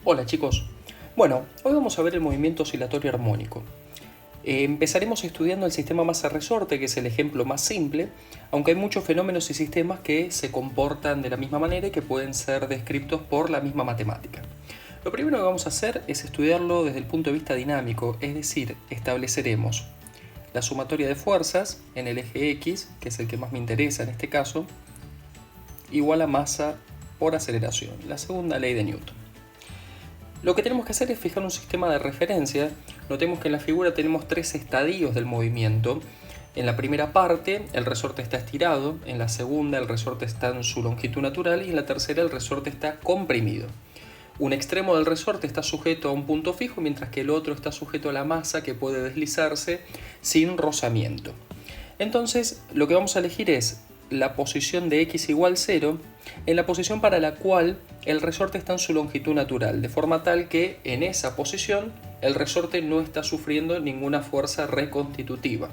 Hola chicos. Bueno, hoy vamos a ver el movimiento oscilatorio armónico. Empezaremos estudiando el sistema masa-resorte, que es el ejemplo más simple, aunque hay muchos fenómenos y sistemas que se comportan de la misma manera y que pueden ser descritos por la misma matemática. Lo primero que vamos a hacer es estudiarlo desde el punto de vista dinámico, es decir, estableceremos la sumatoria de fuerzas en el eje X, que es el que más me interesa en este caso, igual a masa por aceleración, la segunda ley de Newton. Lo que tenemos que hacer es fijar un sistema de referencia. Notemos que en la figura tenemos tres estadios del movimiento. En la primera parte el resorte está estirado, en la segunda el resorte está en su longitud natural y en la tercera el resorte está comprimido. Un extremo del resorte está sujeto a un punto fijo, mientras que el otro está sujeto a la masa, que puede deslizarse sin rozamiento. Entonces lo que vamos a elegir es la posición de x igual 0 en la posición para la cual el resorte está en su longitud natural, de forma tal que en esa posición el resorte no está sufriendo ninguna fuerza reconstitutiva.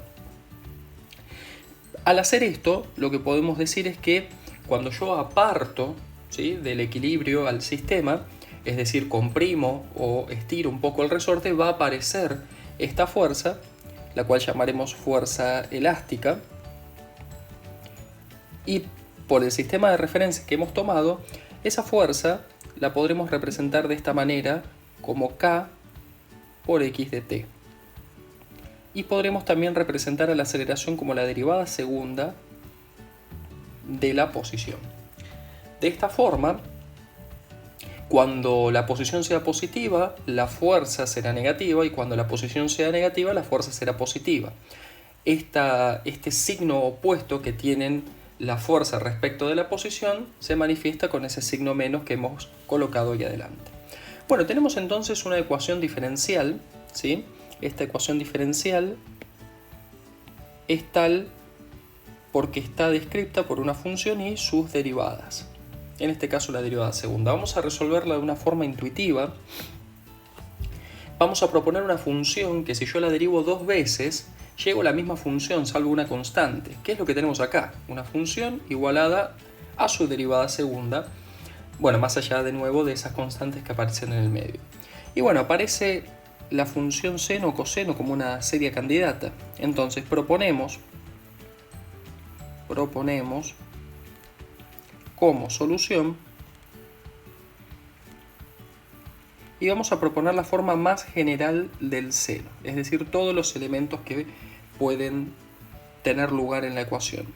Al hacer esto, lo que podemos decir es que cuando yo aparto, ¿sí?, del equilibrio al sistema, es decir, comprimo o estiro un poco el resorte, va a aparecer esta fuerza, la cual llamaremos fuerza elástica, y por el sistema de referencia que hemos tomado, esa fuerza la podremos representar de esta manera como K por X de t. Y podremos también representar a la aceleración como la derivada segunda de la posición. De esta forma, cuando la posición sea positiva, la fuerza será negativa, y cuando la posición sea negativa, la fuerza será positiva. Este signo opuesto que tienen la fuerza respecto de la posición se manifiesta con ese signo menos que hemos colocado ahí adelante. Bueno, tenemos entonces una ecuación diferencial, ¿sí? Esta ecuación diferencial es tal porque está descrita por una función y sus derivadas. En este caso la derivada segunda. Vamos a resolverla de una forma intuitiva. Vamos a proponer una función que si yo la derivo dos veces, llego a la misma función salvo una constante. ¿Qué es lo que tenemos acá? Una función igualada a su derivada segunda. Bueno, más allá de nuevo de esas constantes que aparecen en el medio. Y bueno, aparece la función seno o coseno como una serie candidata. Entonces proponemos como solución, y vamos a proponer la forma más general del seno, es decir, todos los elementos que pueden tener lugar en la ecuación.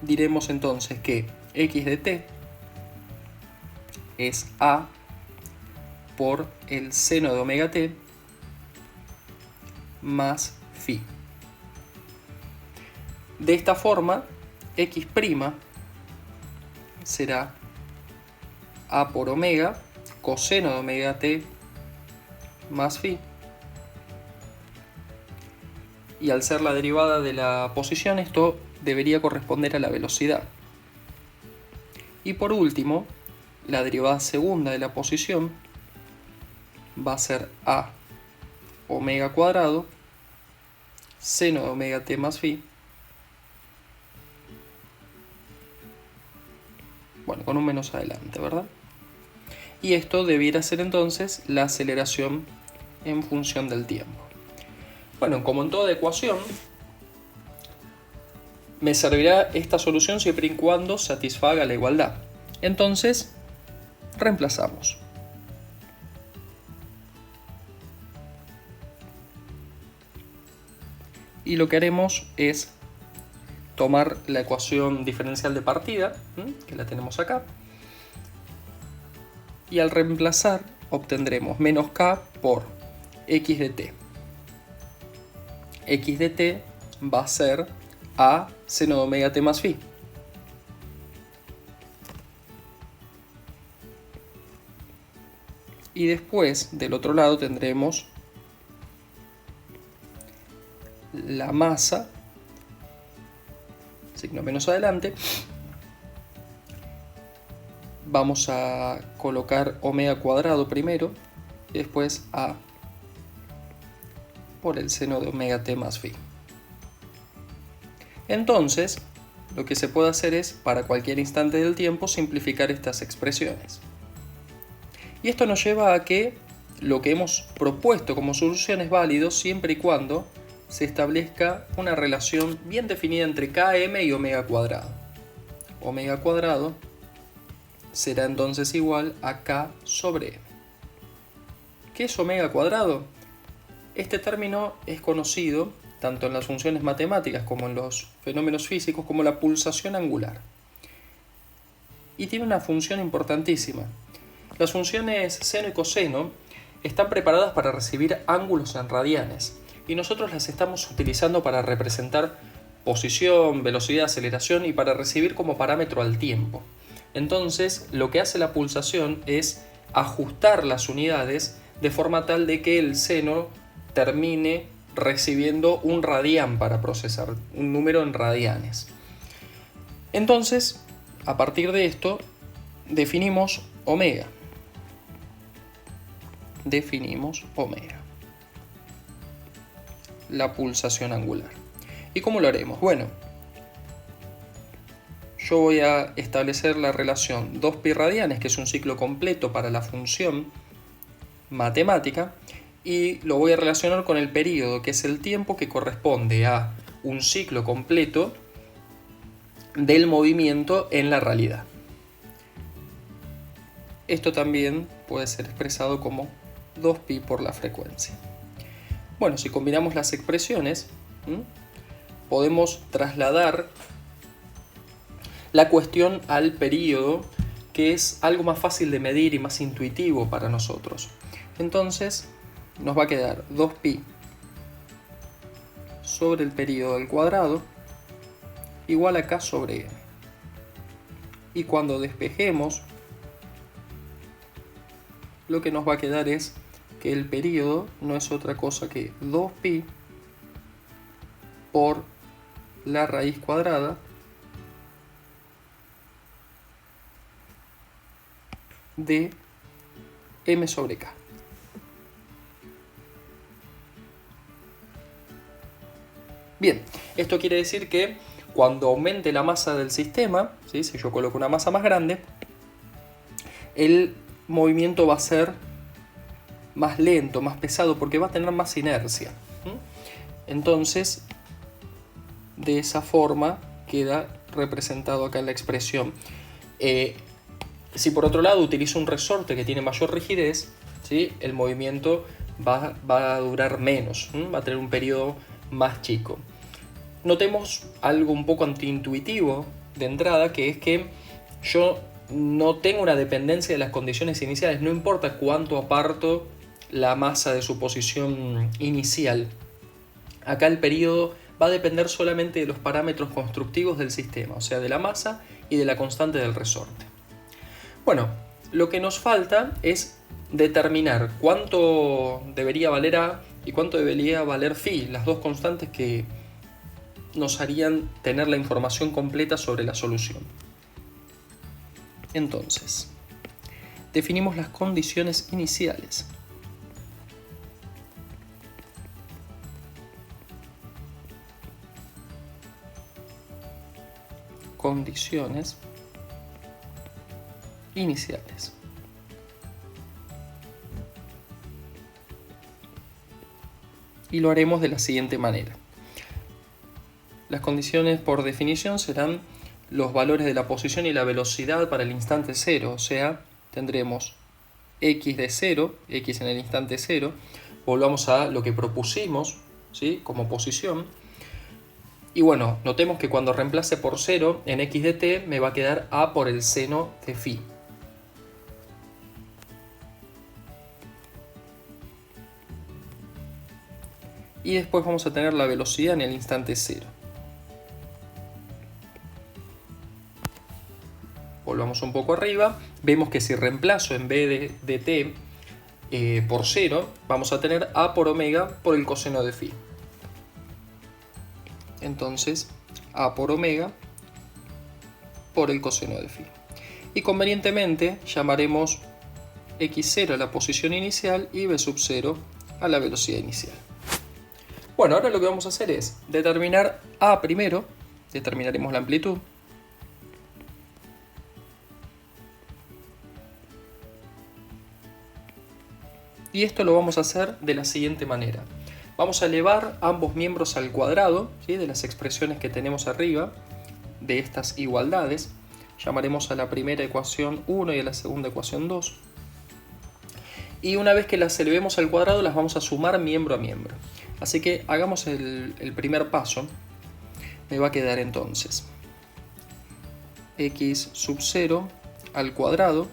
Diremos entonces que x de t es a por el seno de omega t más phi. De esta forma, x' será a por omega coseno de omega t más phi, y al ser la derivada de la posición, esto debería corresponder a la velocidad. Y por último, la derivada segunda de la posición va a ser a omega cuadrado seno de omega t más phi, bueno, con un menos adelante, ¿verdad? Y esto debiera ser entonces la aceleración en función del tiempo. Bueno, como en toda ecuación, me servirá esta solución siempre y cuando satisfaga la igualdad. Entonces, reemplazamos. Y lo que haremos es tomar la ecuación diferencial de partida, que la tenemos acá, y al reemplazar obtendremos menos k por x de t. X de t va a ser a seno de omega t más phi. Y después, del otro lado, tendremos la masa, signo menos adelante. Vamos a colocar omega cuadrado primero y después a por el seno de omega t más phi. Entonces, lo que se puede hacer es, para cualquier instante del tiempo, simplificar estas expresiones. Y esto nos lleva a que lo que hemos propuesto como solución es válido siempre y cuando se establezca una relación bien definida entre km y omega cuadrado. Omega cuadrado será entonces igual a k sobre m. ¿Qué es omega cuadrado? Este término es conocido tanto en las funciones matemáticas como en los fenómenos físicos como la pulsación angular. Y tiene una función importantísima. Las funciones seno y coseno están preparadas para recibir ángulos en radianes y nosotros las estamos utilizando para representar posición, velocidad, aceleración y para recibir como parámetro al tiempo. Entonces, lo que hace la pulsación es ajustar las unidades de forma tal de que el seno termine recibiendo un radián para procesar, un número en radianes. Entonces, a partir de esto, definimos omega. Definimos omega, la pulsación angular. ¿Y cómo lo haremos? Bueno, yo voy a establecer la relación 2pi radianes, que es un ciclo completo para la función matemática, y lo voy a relacionar con el período, que es el tiempo que corresponde a un ciclo completo del movimiento en la realidad. Esto también puede ser expresado como 2pi por la frecuencia. Bueno, si combinamos las expresiones, podemos trasladar la cuestión al período, que es algo más fácil de medir y más intuitivo para nosotros. Entonces, nos va a quedar 2pi sobre el período al cuadrado igual a k sobre m. Y cuando despejemos, lo que nos va a quedar es que el período no es otra cosa que 2pi por la raíz cuadrada de m sobre k. Bien, esto quiere decir que cuando aumente la masa del sistema, ¿sí? Si yo coloco una masa más grande, el movimiento va a ser más lento, más pesado, porque va a tener más inercia. Entonces, de esa forma queda representado acá en la expresión. Si por otro lado utilizo un resorte que tiene mayor rigidez, ¿sí? El movimiento va a durar menos, va a tener un periodo más chico. Notemos algo un poco antiintuitivo de entrada, que es que yo no tengo una dependencia de las condiciones iniciales, no importa cuánto aparto la masa de su posición inicial. Acá el periodo va a depender solamente de los parámetros constructivos del sistema, o sea, de la masa y de la constante del resorte. Bueno, lo que nos falta es determinar cuánto debería valer A y cuánto debería valer Phi, las dos constantes que nos harían tener la información completa sobre la solución. Entonces, definimos las condiciones iniciales. Condiciones iniciales. Y lo haremos de la siguiente manera. Las condiciones por definición serán los valores de la posición y la velocidad para el instante 0, o sea, tendremos x de 0, x en el instante 0, volvamos a lo que propusimos, ¿sí? Como posición. Y bueno, notemos que cuando reemplace por 0 en x de t me va a quedar a por el seno de phi. Y después vamos a tener la velocidad en el instante 0. Volvamos un poco arriba, vemos que si reemplazo en vez de t por 0, vamos a tener a por omega por el coseno de phi. Entonces, a por omega por el coseno de phi. Y convenientemente llamaremos x0 a la posición inicial y b sub 0 a la velocidad inicial. Bueno, ahora lo que vamos a hacer es determinar a primero, determinaremos la amplitud. Y esto lo vamos a hacer de la siguiente manera. Vamos a elevar ambos miembros al cuadrado, ¿sí?, de las expresiones que tenemos arriba, de estas igualdades. Llamaremos a la primera ecuación 1 y a la segunda ecuación 2. Y una vez que las elevemos al cuadrado, las vamos a sumar miembro a miembro. Así que hagamos el primer paso. Me va a quedar entonces x sub 0 al cuadrado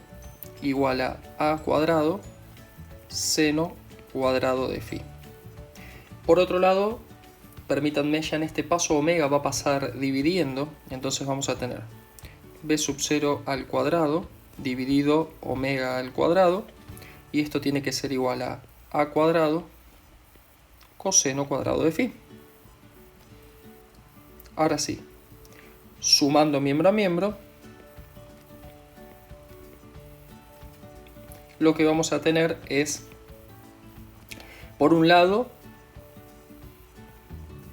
igual a cuadrado seno cuadrado de phi. Por otro lado, permítanme, ya en este paso omega va a pasar dividiendo, entonces vamos a tener b sub 0 al cuadrado dividido omega al cuadrado, y esto tiene que ser igual a cuadrado coseno cuadrado de phi. Ahora sí, sumando miembro a miembro, lo que vamos a tener es, por un lado,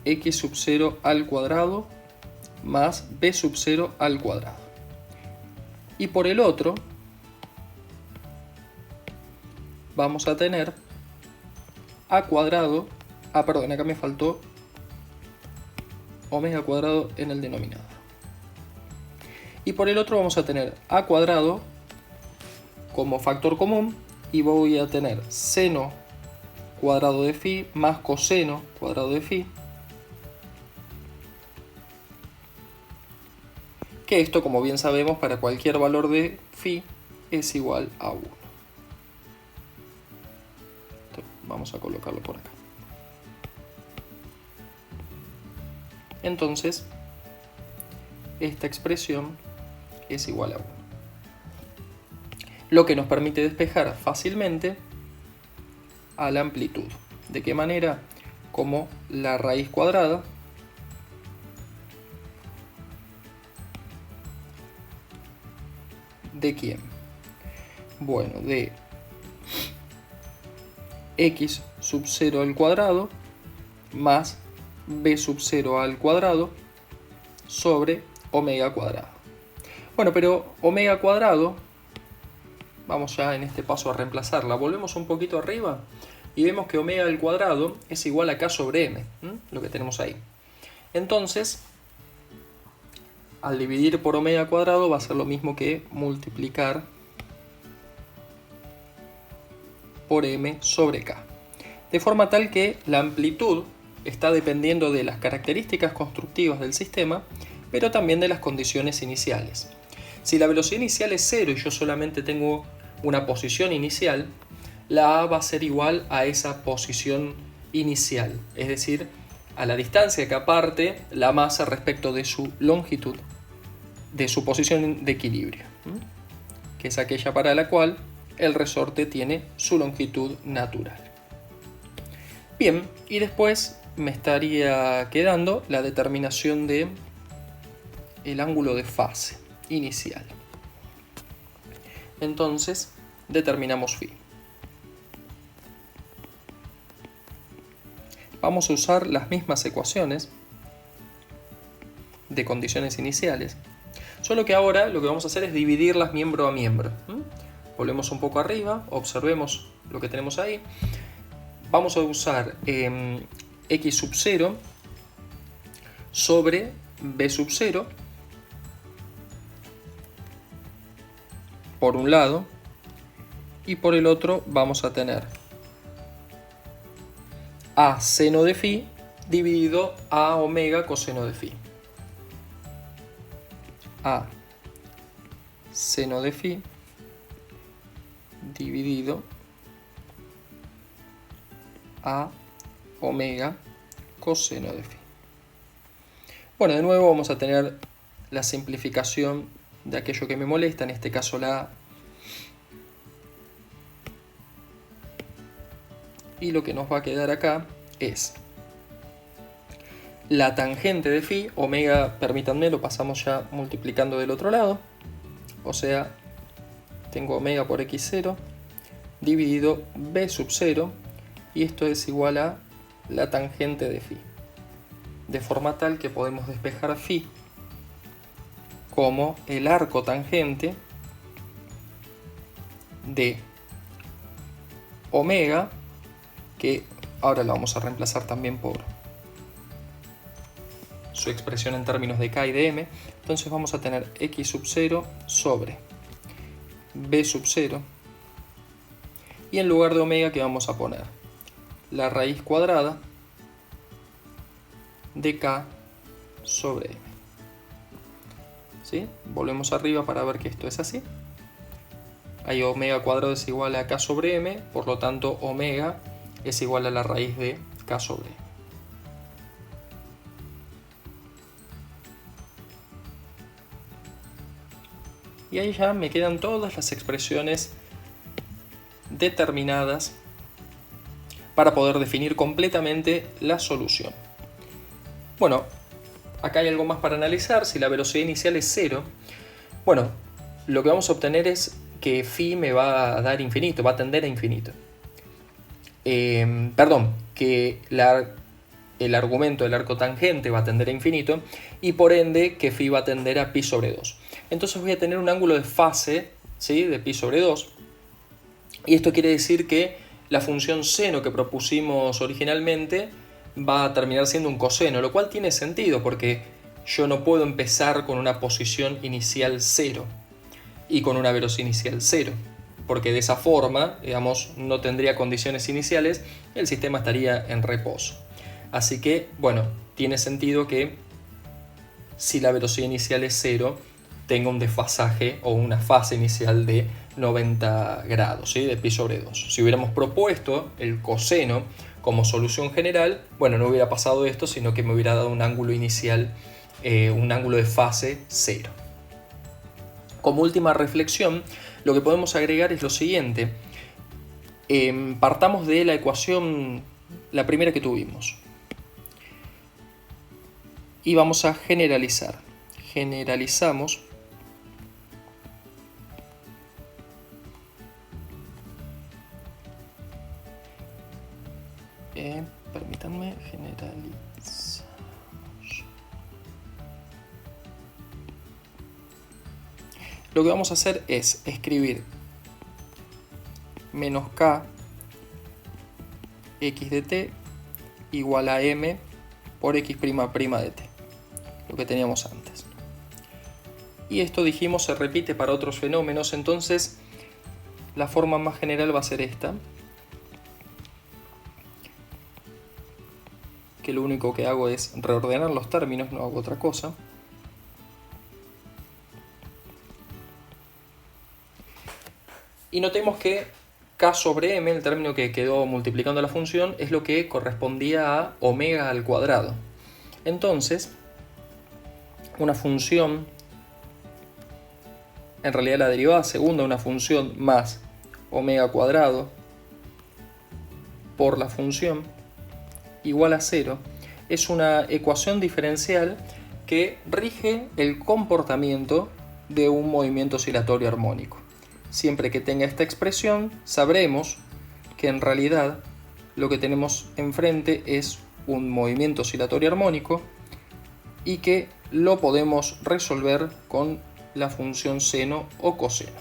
x sub 0 al cuadrado más b sub 0 al cuadrado. Y por el otro, vamos a tener a cuadrado, perdón, acá me faltó omega cuadrado en el denominador. Y por el otro vamos a tener a cuadrado como factor común, y voy a tener seno cuadrado de phi más coseno cuadrado de phi, que esto, como bien sabemos, para cualquier valor de phi es igual a 1. Vamos a colocarlo por acá. Entonces, esta expresión es igual a 1. Lo que nos permite despejar fácilmente a la amplitud. ¿De qué manera? Como la raíz cuadrada ¿de quién? Bueno, de x sub 0 al cuadrado más b sub 0 al cuadrado sobre omega cuadrado. Bueno, pero omega cuadrado, vamos ya en este paso a reemplazarla. Volvemos un poquito arriba y vemos que omega al cuadrado es igual a k sobre m, lo que tenemos ahí. Entonces, al dividir por omega cuadrado va a ser lo mismo que multiplicar por m sobre k. De forma tal que la amplitud está dependiendo de las características constructivas del sistema, pero también de las condiciones iniciales. Si la velocidad inicial es 0 y yo solamente tengo una posición inicial, la A va a ser igual a esa posición inicial, es decir, a la distancia que aparte la masa respecto de su longitud, de su posición de equilibrio, que es aquella para la cual el resorte tiene su longitud natural. Bien, y después me estaría quedando la determinación de el ángulo de fase inicial. Entonces, determinamos phi. Vamos a usar las mismas ecuaciones de condiciones iniciales, solo que ahora lo que vamos a hacer es dividirlas miembro a miembro. Volvemos un poco arriba, observemos lo que tenemos ahí. Vamos a usar x sub 0 sobre b sub 0 por un lado, y por el otro vamos a tener a seno de phi dividido a omega coseno de phi. A seno de phi dividido a omega coseno de phi. Bueno, de nuevo vamos a tener la simplificación de aquello que me molesta, en este caso la A. Y lo que nos va a quedar acá es la tangente de phi, omega, permítanme, lo pasamos ya multiplicando del otro lado. O sea, tengo omega por x0 dividido b sub 0, y esto es igual a la tangente de phi. de forma tal que podemos despejar phi como el arco tangente de omega, que ahora la vamos a reemplazar también por su expresión en términos de k y de m. Entonces vamos a tener x sub 0 sobre b sub 0, y en lugar de omega, ¿qué vamos a poner? La raíz cuadrada de k sobre m. ¿Sí? Volvemos arriba para ver que esto es así. Ahí omega cuadrado es igual a k sobre m, por lo tanto omega es igual a la raíz de k sobre m. Y ahí ya me quedan todas las expresiones determinadas para poder definir completamente la solución. Bueno, acá hay algo más para analizar. Si la velocidad inicial es 0, bueno, lo que vamos a obtener es que phi me va a dar infinito, va a tender a infinito. Que el argumento del arco tangente va a tender a infinito, y por ende que phi va a tender a pi sobre 2. Entonces voy a tener un ángulo de fase, ¿sí?, de pi sobre 2, y esto quiere decir que la función seno que propusimos originalmente va a terminar siendo un coseno, lo cual tiene sentido porque yo no puedo empezar con una posición inicial 0 y con una velocidad inicial 0, porque de esa forma, digamos, no tendría condiciones iniciales, el sistema estaría en reposo. Así que, bueno, tiene sentido que si la velocidad inicial es 0, tenga un desfasaje o una fase inicial de 90 grados, ¿sí?, de pi sobre 2. Si hubiéramos propuesto el coseno como solución general, bueno, no hubiera pasado esto, sino que me hubiera dado un ángulo inicial, un ángulo de fase 0. Como última reflexión, lo que podemos agregar es lo siguiente. Partamos de la ecuación, la primera que tuvimos, y vamos a generalizar. Generalizamos permítanme, generalizamos. Lo que vamos a hacer es escribir menos k x de t igual a m por x' de t, lo que teníamos antes. Y esto, dijimos, se repite para otros fenómenos, entonces la forma más general va a ser esta, que lo único que hago es reordenar los términos, no hago otra cosa. Y notemos que k sobre m, el término que quedó multiplicando la función, es lo que correspondía a omega al cuadrado. Entonces, una función, en realidad la derivada segunda de una función más omega cuadrado por la función igual a 0, es una ecuación diferencial que rige el comportamiento de un movimiento oscilatorio armónico. Siempre que tenga esta expresión, sabremos que en realidad lo que tenemos enfrente es un movimiento oscilatorio armónico y que lo podemos resolver con la función seno o coseno.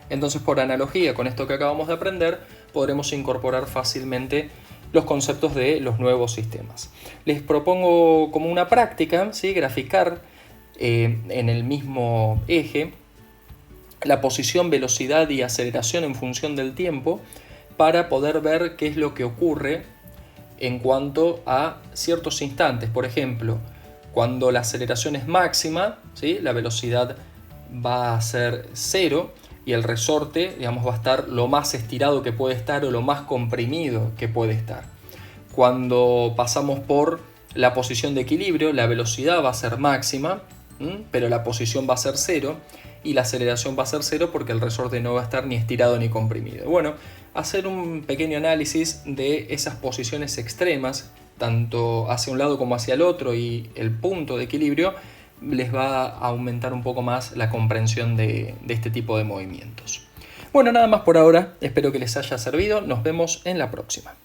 Entonces, por analogía con esto que acabamos de aprender, podremos incorporar fácilmente los conceptos de los nuevos sistemas. Les propongo como una práctica, ¿sí?, graficar en el mismo eje la posición, velocidad y aceleración en función del tiempo para poder ver qué es lo que ocurre en cuanto a ciertos instantes. Por ejemplo, cuando la aceleración es máxima, ¿sí?, la velocidad va a ser 0 y el resorte, digamos, va a estar lo más estirado que puede estar o lo más comprimido que puede estar. Cuando pasamos por la posición de equilibrio, la velocidad va a ser máxima, pero la posición va a ser 0 y la aceleración va a ser 0 porque el resorte no va a estar ni estirado ni comprimido. Bueno, hacer un pequeño análisis de esas posiciones extremas, tanto hacia un lado como hacia el otro, y el punto de equilibrio, les va a aumentar un poco más la comprensión de este tipo de movimientos. Bueno, nada más por ahora, espero que les haya servido, nos vemos en la próxima.